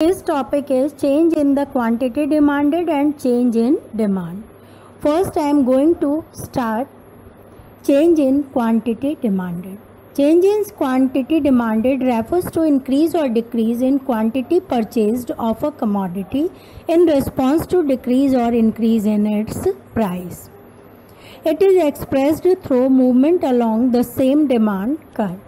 This topic is change in the quantity demanded and change in demand. First, I am going to start change in quantity demanded. Change in quantity demanded refers to increase or decrease in quantity purchased of a commodity in response to decrease or increase in its price. It is expressed through movement along the same demand curve.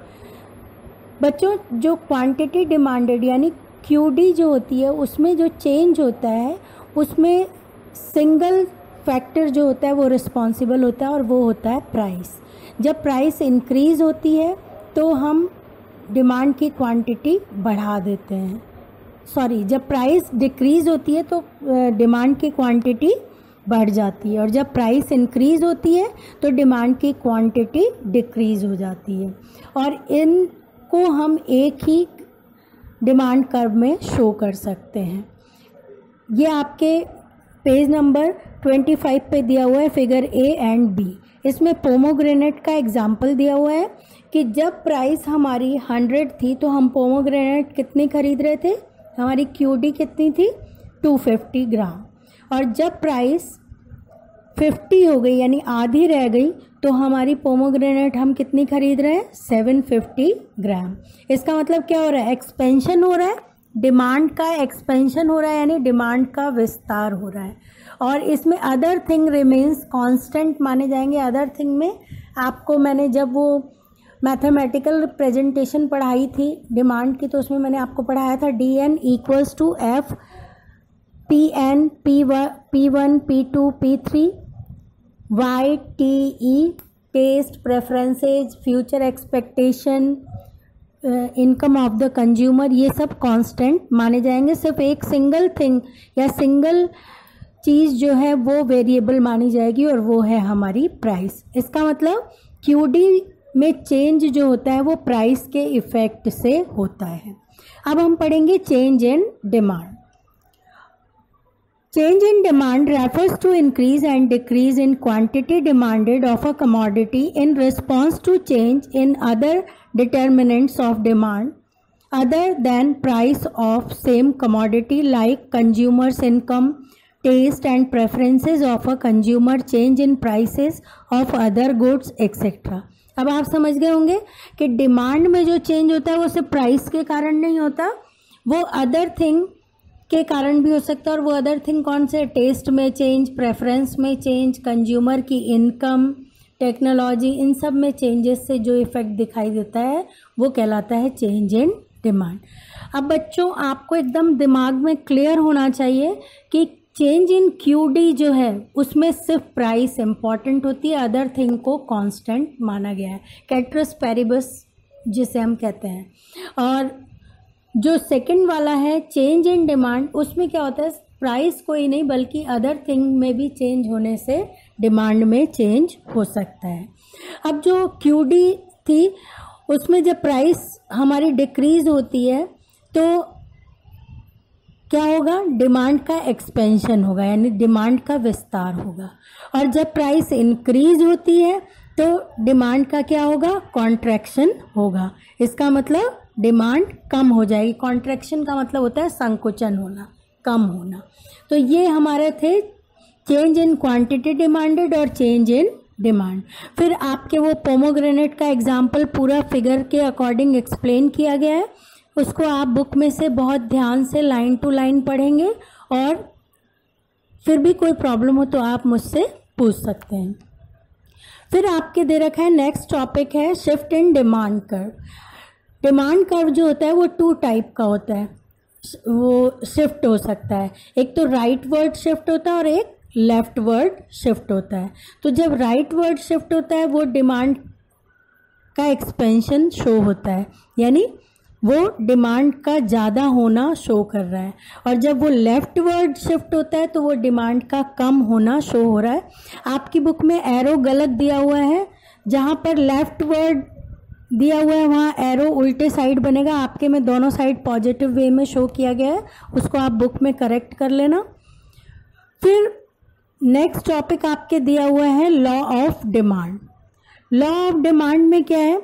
बच्चों, जो quantity demanded यानी QD जो होती है उसमें जो change होता है उसमें सिंगल फैक्टर जो होता है वो रिस्पॉन्सिबल होता है और वो होता है प्राइस। जब प्राइस इंक्रीज़ होती है तो हम डिमांड की क्वांटिटी बढ़ा देते हैं, जब प्राइस डिक्रीज़ होती है तो डिमांड की क्वांटिटी बढ़ जाती है और जब प्राइस इंक्रीज़ होती है तो डिमांड की क्वांटिटी डिक्रीज़ हो जाती है और इनको हम एक ही डिमांड कर्व में शो कर सकते हैं। ये आपके पेज नंबर 25 पे दिया हुआ है फिगर A एंड B। इसमें पोमोग्रेनेट का एग्जाम्पल दिया हुआ है कि जब प्राइस हमारी 100 थी तो हम पोमोग्रेनेट कितनी खरीद रहे थे, हमारी QD कितनी थी 250 ग्राम, और जब प्राइस 50 हो गई यानी आधी रह गई तो हमारी पोमोग्रेनेट हम कितनी खरीद रहे हैं 750 ग्राम। इसका मतलब क्या हो रहा है, एक्सपेंशन हो रहा है, डिमांड का एक्सपेंशन हो रहा है यानी डिमांड का विस्तार हो रहा है। और इसमें अदर थिंग रिमेन्स कांस्टेंट माने जाएंगे। अदर थिंग में आपको मैंने जब वो मैथमेटिकल प्रेजेंटेशन पढ़ाई थी डिमांड की तो उसमें मैंने आपको पढ़ाया था DN equals to F PN P1 P2 P3 YTE taste, preferences, future expectation, income of the consumer, ये सब कांस्टेंट माने जाएंगे। सिर्फ एक सिंगल थिंग या सिंगल चीज़ जो है वो वेरिएबल मानी जाएगी और वो है हमारी प्राइस। इसका मतलब QD में चेंज जो होता है वो प्राइस के इफ़ेक्ट से होता है। अब हम पढ़ेंगे change in demand. Change in demand refers to increase and decrease in quantity demanded of a commodity in response to change in other determinants of demand other than price of same commodity like consumers' income, taste and preferences of a consumer, change in prices of other goods etc. अब आप समझ गए होंगे कि demand में जो change होता है वो सिर्फ प्राइस के कारण नहीं होता, वो अदर थिंग के कारण भी हो सकता है। और वो अदर थिंग कौन से, टेस्ट में चेंज, प्रेफरेंस में चेंज, कंज्यूमर की इनकम, टेक्नोलॉजी, इन सब में चेंजेस से जो इफ़ेक्ट दिखाई देता है वो कहलाता है चेंज इन डिमांड। अब बच्चों आपको एकदम दिमाग में क्लियर होना चाहिए कि चेंज इन QD जो है उसमें सिर्फ प्राइस इम्पॉर्टेंट होती है, अदर थिंग को कांस्टेंट माना गया है, कैटरस पैरिबस जिसे हम कहते हैं। और जो सेकंड वाला है चेंज इन डिमांड, उसमें क्या होता है, प्राइस कोई नहीं बल्कि अदर थिंग में भी चेंज होने से डिमांड में चेंज हो सकता है। अब जो QD थी उसमें जब प्राइस हमारी डिक्रीज होती है तो क्या होगा, डिमांड का एक्सपेंशन होगा यानी डिमांड का विस्तार होगा, और जब प्राइस इंक्रीज होती है तो डिमांड का क्या होगा, कॉन्ट्रैक्शन होगा। इसका मतलब डिमांड कम हो जाएगी। कॉन्ट्रैक्शन का मतलब होता है संकुचन होना, कम होना। तो ये हमारे थे चेंज इन क्वांटिटी डिमांडेड और चेंज इन डिमांड। फिर आपके वो पोमोग्रेनेट का एग्जाम्पल पूरा फिगर के अकॉर्डिंग एक्सप्लेन किया गया है, उसको आप बुक में से बहुत ध्यान से लाइन टू लाइन पढ़ेंगे और फिर भी कोई प्रॉब्लम हो तो आप मुझसे पूछ सकते हैं। फिर आपके दे रखा है नेक्स्ट टॉपिक है shift in demand curve. Demand curve जो होता है वो 2 टाइप का होता है, वो शिफ्ट हो सकता है, एक तो राइट वर्ड शिफ्ट होता है और एक लेफ्ट वर्ड शिफ्ट होता है। तो जब राइट वर्ड शिफ्ट होता है वो डिमांड का एक्सपेंशन शो होता है यानी वो डिमांड का ज़्यादा होना शो कर रहा है, और जब वो लेफ्ट वर्ड शिफ्ट होता है तो वो डिमांड का कम होना शो हो रहा है। आपकी बुक में एरो गलत दिया हुआ है, जहाँ पर लेफ्ट वर्ड दिया हुआ है वहाँ एरो उल्टे साइड बनेगा, आपके में दोनों साइड पॉजिटिव वे में शो किया गया है, उसको आप बुक में करेक्ट कर लेना। फिर नेक्स्ट टॉपिक आपके दिया हुआ है law of demand. Law of demand में क्या है,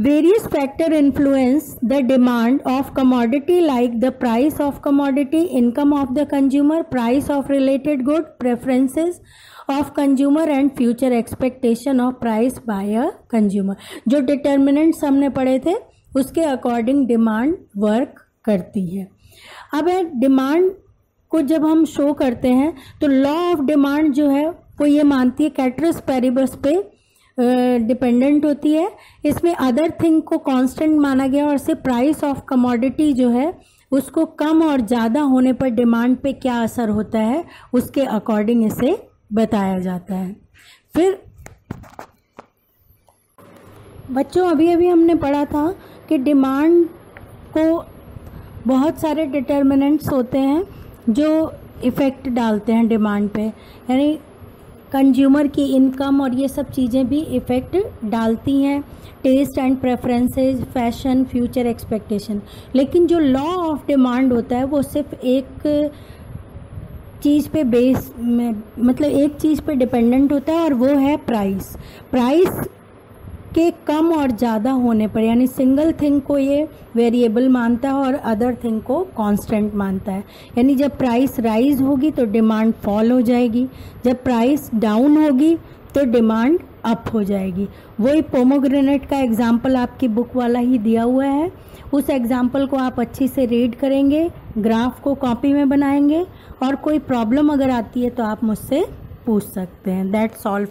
Various factors influence the demand of commodity like the price of commodity, income of the consumer, price of related good, preferences of consumer and future expectation of price by a consumer. जो determinants हमने पढ़े थे उसके according demand work करती है. अब है demand को जब हम शो करते हैं तो लॉ ऑफ डिमांड जो है वो ये मानती है कैटरस पैरिबस पे डिपेंडेंट होती है. इसमें अदर थिंग को कांस्टेंट माना गया और सिर्फ प्राइस ऑफ कमोडिटी जो है उसको कम और ज़्यादा होने पर डिमांड पे क्या असर होता है उसके अकॉर्डिंग इसे बताया जाता है. फिर बच्चों अभी अभी हमने पढ़ा था कि डिमांड को बहुत सारे डिटर्मिनेंट्स होते हैं जो इफ़ेक्ट डालते हैं डिमांड पे, यानी कंज्यूमर की इनकम और ये सब चीज़ें भी इफ़ेक्ट डालती हैं, taste and preferences, fashion, future expectation. लेकिन जो लॉ ऑफ डिमांड होता है वो सिर्फ एक चीज़ पे बेस में मतलब एक चीज़ पे डिपेंडेंट होता है और वो है प्राइस. प्राइस के कम और ज़्यादा होने पर यानी सिंगल थिंग को ये वेरिएबल मानता है और अदर थिंग को कांस्टेंट मानता है. यानी जब प्राइस राइज होगी तो डिमांड फॉल हो जाएगी, जब प्राइस डाउन होगी तो डिमांड अप हो जाएगी. वही पोमोग्रेनेट का एग्जाम्पल आपकी बुक वाला ही दिया हुआ है. उस एग्जाम्पल को आप अच्छी से रीड करेंगे, ग्राफ को कॉपी में बनाएंगे और कोई प्रॉब्लम अगर आती है तो आप मुझसे पूछ सकते हैं. That's all.